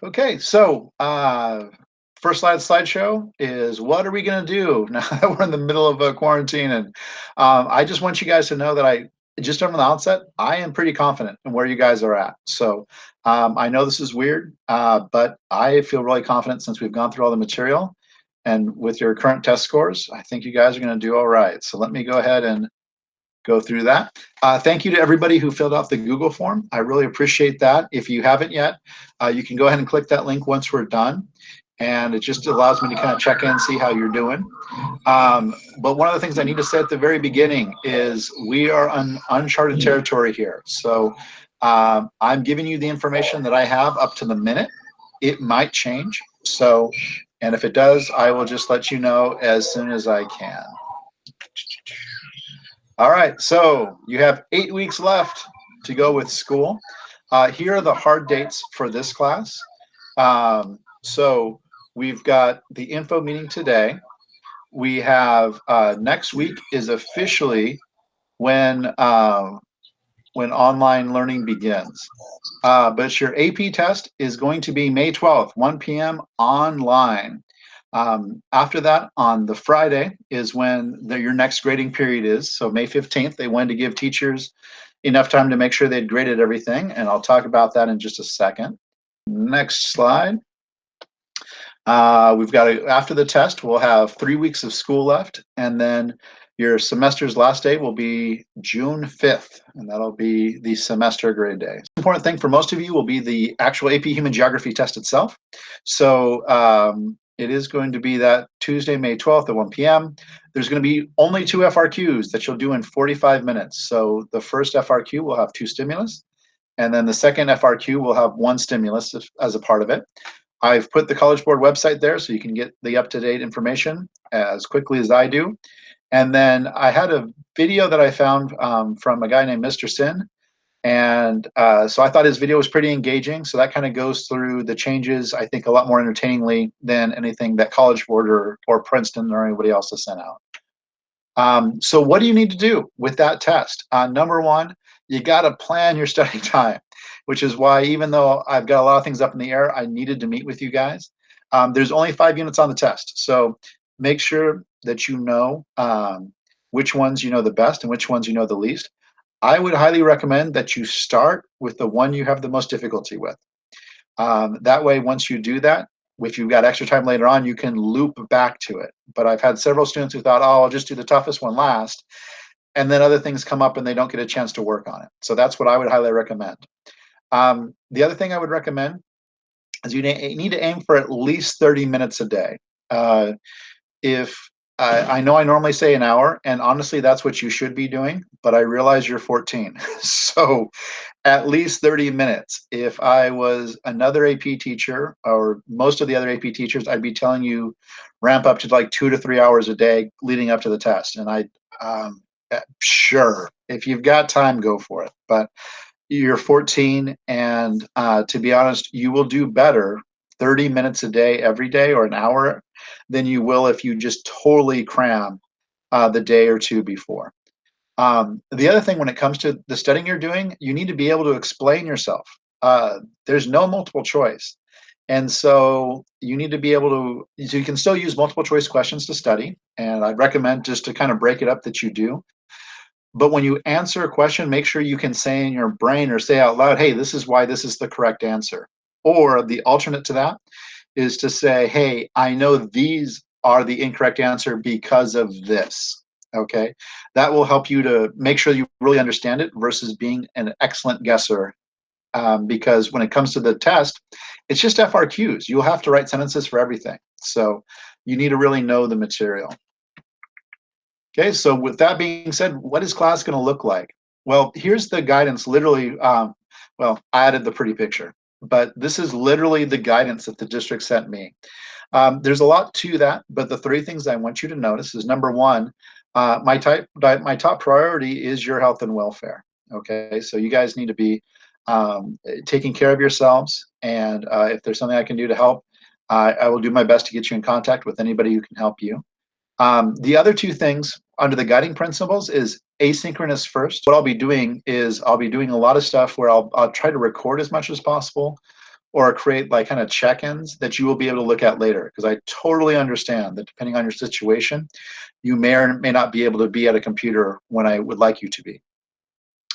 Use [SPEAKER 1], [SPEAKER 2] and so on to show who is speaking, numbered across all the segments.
[SPEAKER 1] Okay, so first slideshow is what are we going to do now that we're in the middle of a quarantine? And I just want you guys to know that just from the outset, I am pretty confident in where you guys are at. So I know this is weird, but I feel really confident since we've gone through all the material. And with your current test scores, I think you guys are going to do all right. So let me go ahead and go through that. Thank you to everybody who filled out the Google form. I really appreciate that. If you haven't yet, you can go ahead and click that link once we're done. And it just allows me to kind of check in, see how you're doing. But one of the things I need to say at the very beginning is we are on uncharted territory here. So I'm giving you the information that I have up to the minute. It might change. So, and if it does, I will just let you know as soon as I can. All right, so you have 8 weeks left to go with school. Here are the hard dates for this class. So we've got the info meeting today. We have next week is officially when online learning begins. But your AP test is going to be May 12th, 1 p.m. online. After that, on the Friday is when your next grading period is. So May 15th, they wanted to give teachers enough time to make sure they'd graded everything. And I'll talk about that in just a second. Next slide. We've got after the test, we'll have 3 weeks of school left. And then your semester's last day will be June 5th, and that'll be the semester grade day. The important thing for most of you will be the actual AP Human Geography test itself. So it is going to be that Tuesday, May 12th at 1 p.m. There's going to be only 2 FRQs that you'll do in 45 minutes. So the first FRQ will have 2 stimulus, and then the second FRQ will have 1 stimulus as a part of it. I've put the College Board website there so you can get the up-to-date information as quickly as I do. And then I had a video that I found from a guy named Mr. Sin. And so I thought his video was pretty engaging. So that kind of goes through the changes, I think, a lot more entertainingly than anything that College Board or Princeton or anybody else has sent out. So what do you need to do with that test? Number one, you got to plan your study time, which is why even though I've got a lot of things up in the air, I needed to meet with you guys. There's only 5 units on the test. So make sure that you know which ones you know the best and which ones you know the least. I would highly recommend that you start with the one you have the most difficulty with. That way, once you do that, if you've got extra time later on, you can loop back to it. But I've had several students who thought, oh, I'll just do the toughest one last. And then other things come up and they don't get a chance to work on it. So that's what I would highly recommend. The other thing I would recommend is you need to aim for at least 30 minutes a day. If I know I normally say an hour, and honestly, that's what you should be doing, but I realize you're 14. So at least 30 minutes. If I was another AP teacher or most of the other AP teachers, I'd be telling you ramp up to like 2 to 3 hours a day leading up to the test. And sure, if you've got time, go for it. But you're 14, and to be honest, you will do better 30 minutes a day every day or an hour than you will if you just totally cram the day or two before. The other thing when it comes to the studying you're doing, you need to be able to explain yourself. There's no multiple choice. And so you need to be able to, so you can still use multiple choice questions to study. And I'd recommend just to kind of break it up that you do. But when you answer a question, make sure you can say in your brain or say out loud, hey, this is why this is the correct answer. Or the alternate to that is to say, hey, I know these are the incorrect answer because of this. Okay, that will help you to make sure you really understand it versus being an excellent guesser. Because when it comes to the test, it's just FRQs. You'll have to write sentences for everything. So you need to really know the material. Okay, so with that being said, what is class going to look like? Well, here's the guidance, literally, well, I added the pretty picture, but this is literally the guidance that the district sent me. There's a lot to that, but the 3 things I want you to notice is number 1, my top priority is your health and welfare. Okay, so you guys need to be taking care of yourselves, and if there's something I can do to help, I will do my best to get you in contact with anybody who can help you. The other 2 things under the guiding principles is asynchronous first. What I'll be doing is I'll be doing a lot of stuff where I'll try to record as much as possible, or create like kind of check-ins that you will be able to look at later. Because I totally understand that depending on your situation, you may or may not be able to be at a computer when I would like you to be.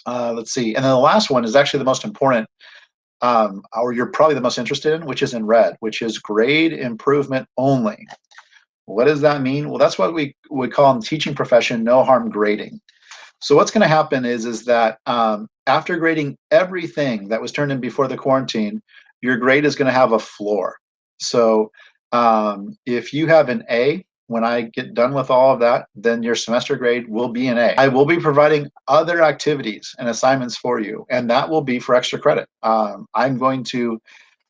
[SPEAKER 1] Let's see. And then the last one is actually the most important, or you're probably the most interested in, which is in red, which is grade improvement only. What does that mean? Well, that's what we would call in the teaching profession no harm grading. So what's going to happen is that after grading everything that was turned in before the quarantine, your grade is going to have a floor. So if you have an A, when I get done with all of that, then your semester grade will be an A. I will be providing other activities and assignments for you, and that will be for extra credit. I'm going to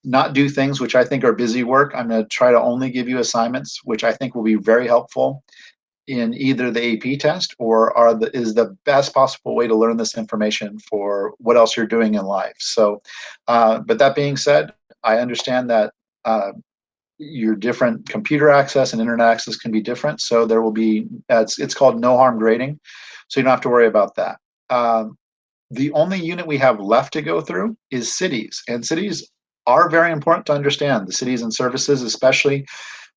[SPEAKER 1] not do things which I think are busy work. I'm going to try to only give you assignments, which I think will be very helpful in either the AP test or is the best possible way to learn this information for what else you're doing in life. So, but that being said, I understand that your different computer access and internet access can be different. So there will be, it's called no harm grading. So you don't have to worry about that. The only unit we have left to go through is cities, and cities are very important to understand. The cities and services, especially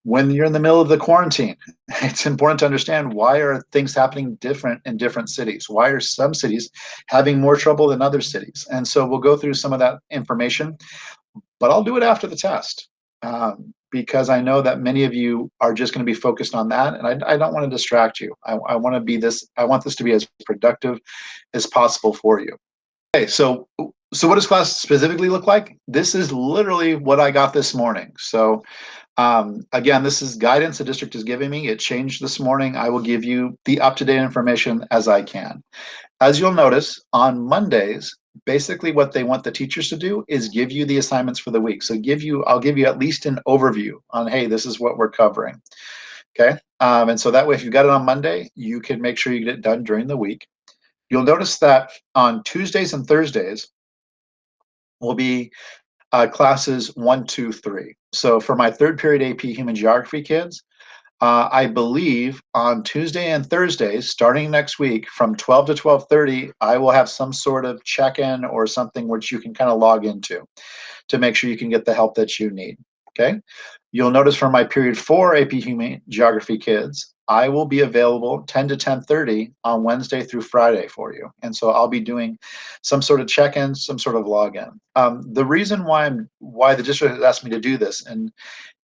[SPEAKER 1] when you're in the middle of the quarantine, it's important to understand why are things happening different in different cities. Why are some cities having more trouble than other cities? And so we'll go through some of that information, but I'll do it after the test, because I know that many of you are just going to be focused on that, and I don't want to distract you. I want to be this. I want this to be as productive as possible for you. Okay, so what does class specifically look like? This is literally what I got this morning. So again, this is guidance the district is giving me. It changed this morning. I will give you the up-to-date information as I can. As you'll notice, on Mondays, basically what they want the teachers to do is give you the assignments for the week. So I'll give you at least an overview on, hey, this is what we're covering. Okay, and so that way, if you've got it on Monday, you can make sure you get it done during the week. You'll notice that on Tuesdays and Thursdays will be classes 1, 2, 3. So for my third period AP Human Geography kids, I believe on Tuesday and Thursdays, starting next week from 12 to 12:30, I will have some sort of check-in or something which you can kind of log into to make sure you can get the help that you need. Okay. You'll notice for my period 4 AP Human Geography kids, I will be available 10 to 10:30 on Wednesday through Friday for you. And so I'll be doing some sort of check-in, some sort of login. The reason why the district has asked me to do this, and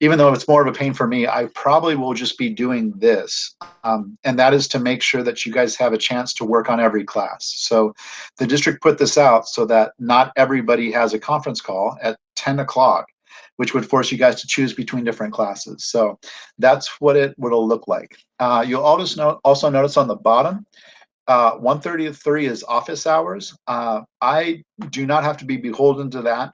[SPEAKER 1] even though it's more of a pain for me, I probably will just be doing this. And that is to make sure that you guys have a chance to work on every class. So the district put this out so that not everybody has a conference call at 10 o'clock, which would force you guys to choose between different classes. So that's what it'll look like. You'll also notice on the bottom, 1:30 to 3 is office hours. I do not have to be beholden to that.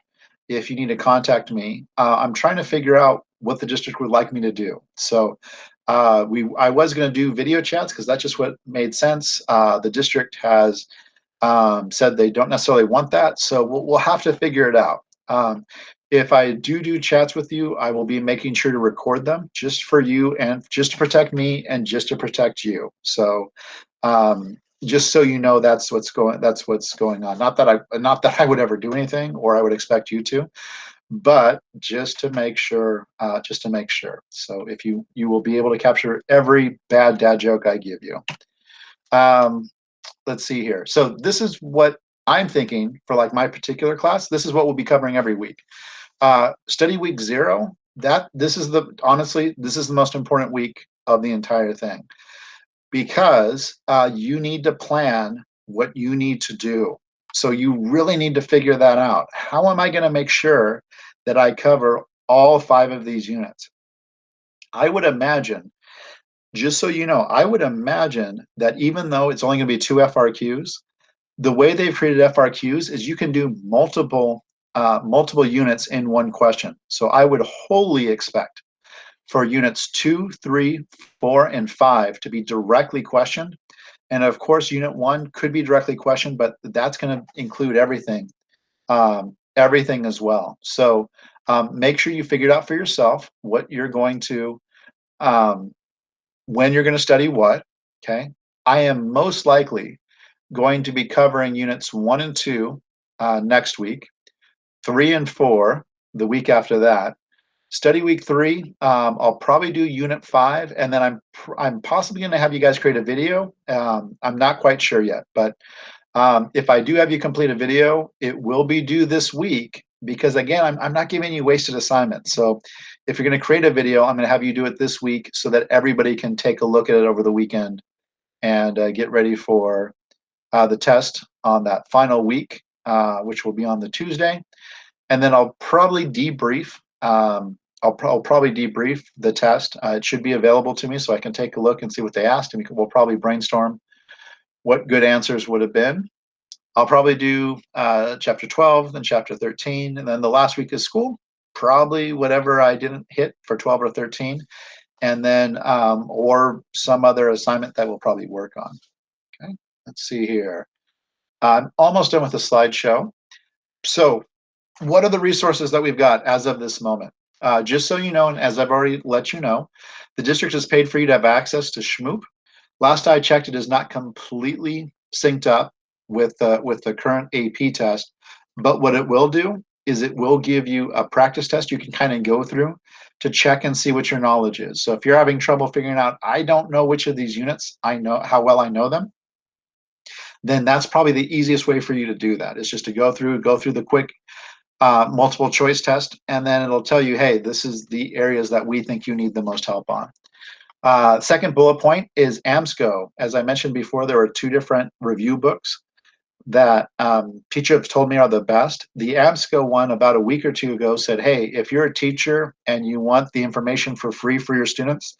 [SPEAKER 1] If you need to contact me, I'm trying to figure out what the district would like me to do. So I was going to do video chats because that's just what made sense. The district has said they don't necessarily want that, so we'll have to figure it out. If I do chats with you, I will be making sure to record them just for you and just to protect me and just to protect you. So just so you know, that's what's going on. Not that I would ever do anything or I would expect you to, but just to make sure, So if you will be able to capture every bad dad joke I give you. Let's see here. So this is what I'm thinking for like my particular class. This is what we'll be covering every week. Study week 0, honestly, this is the most important week of the entire thing, because you need to plan what you need to do. So you really need to figure that out. How am I going to make sure that I cover all 5 of these units? I would imagine, just so you know, I would imagine that even though it's only going to be 2 FRQs, the way they've created FRQs is you can do multiple units in one question. So I would wholly expect for units 2, 3, 4, and 5 to be directly questioned. And of course, unit 1 could be directly questioned, but that's going to include everything as well. So make sure you figure it out for yourself what you're going to, when you're going to study what. Okay. I am most likely going to be covering units 1 and 2 next week, 3 and 4 the week after that. Study week 3, I'll probably do unit 5, and then I'm possibly going to have you guys create a video. I'm not quite sure yet, but if I do have you complete a video, it will be due this week because again, I'm not giving you wasted assignments. So if you're going to create a video, I'm going to have you do it this week so that everybody can take a look at it over the weekend and get ready for the test on that final week, which will be on the Tuesday. And then I'll probably debrief. I'll probably debrief the test. It should be available to me so I can take a look and see what they asked, and we'll probably brainstorm what good answers would have been. I'll probably do chapter 12, then chapter 13, and then the last week of school, probably whatever I didn't hit for 12 or 13, and then or some other assignment that we'll probably work on. Okay, let's see here. I'm almost done with the slideshow. So what are the resources that we've got as of this moment? Just so you know, and as I've already let you know, the district has paid for you to have access to Schmoop. Last I checked, it is not completely synced up with the current AP test, but what it will do is it will give you a practice test you can kind of go through to check and see what your knowledge is. So if you're having trouble figuring out, I don't know which of these units I know, how well I know them, then that's probably the easiest way for you to do that. Is just to go through the quick multiple choice test, and then it'll tell you, hey, this is the areas that we think you need the most help on. Second bullet point is AMSCO. As I mentioned before, there are 2 different review books that teachers told me are the best. The AMSCO one about a week or 2 ago said, hey, if you're a teacher and you want the information for free for your students,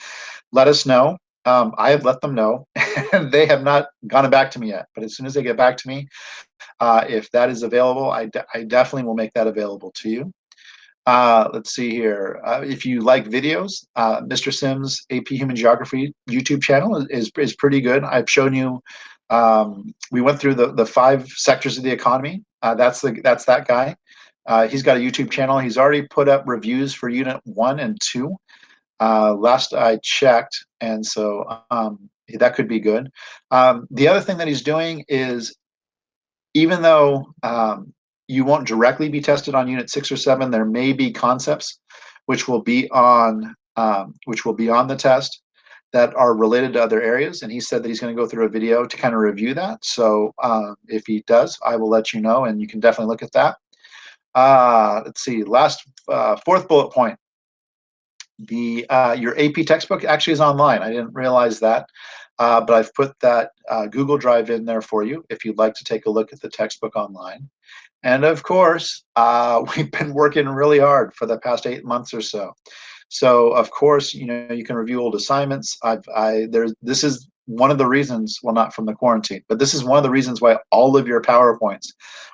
[SPEAKER 1] let us know. I have let them know, and they have not gone back to me yet. But as soon as they get back to me, if that is available, I definitely will make that available to you. Let's see here. If you like videos, Mr. Sims AP Human Geography YouTube channel is pretty good. I've shown you. We went through the 5 sectors of the economy. That's that guy. He's got a YouTube channel. He's already put up reviews for Unit 1 and 2. Last I checked, and so that could be good. The other thing that he's doing is, even though you won't directly be tested on Unit 6 or 7, there may be concepts which will be on the test that are related to other areas. And he said that he's going to go through a video to kind of review that. So if he does, I will let you know, and you can definitely look at that. Let's see. Last 4th bullet point. Your AP textbook actually is online. I didn't realize that. But I've put that Google Drive in there for you if you'd like to take a look at the textbook online. And of course, we've been working really hard for the past 8 months or so. So of course, you can review old assignments. This is one of the reasons, well, not from the quarantine, but this is one of the reasons why all of your PowerPoints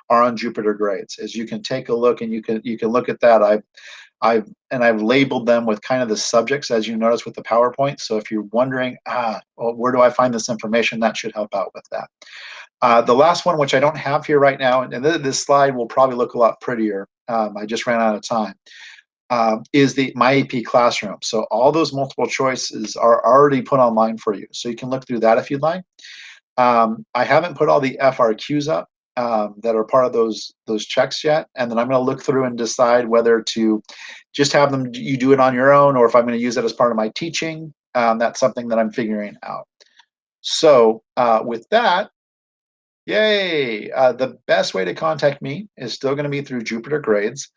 [SPEAKER 1] are on Jupyter Grades, is you can take a look and you can look at that. I've labeled them with kind of the subjects, as you notice with the PowerPoint. So if you're wondering, well, where do I find this information, that should help out with that. The last one, which I don't have here right now, and this slide will probably look a lot prettier. I just ran out of time. Is my AP Classroom. So all those multiple choices are already put online for you. So you can look through that if you'd like. I haven't put all the FRQs up that are part of those checks yet, and then I'm going to look through and decide whether to just have you do it on your own, or if I'm going to use it as part of my teaching. That's something that I'm figuring out. So with that, yay! The best way to contact me is still going to be through Jupyter Grades.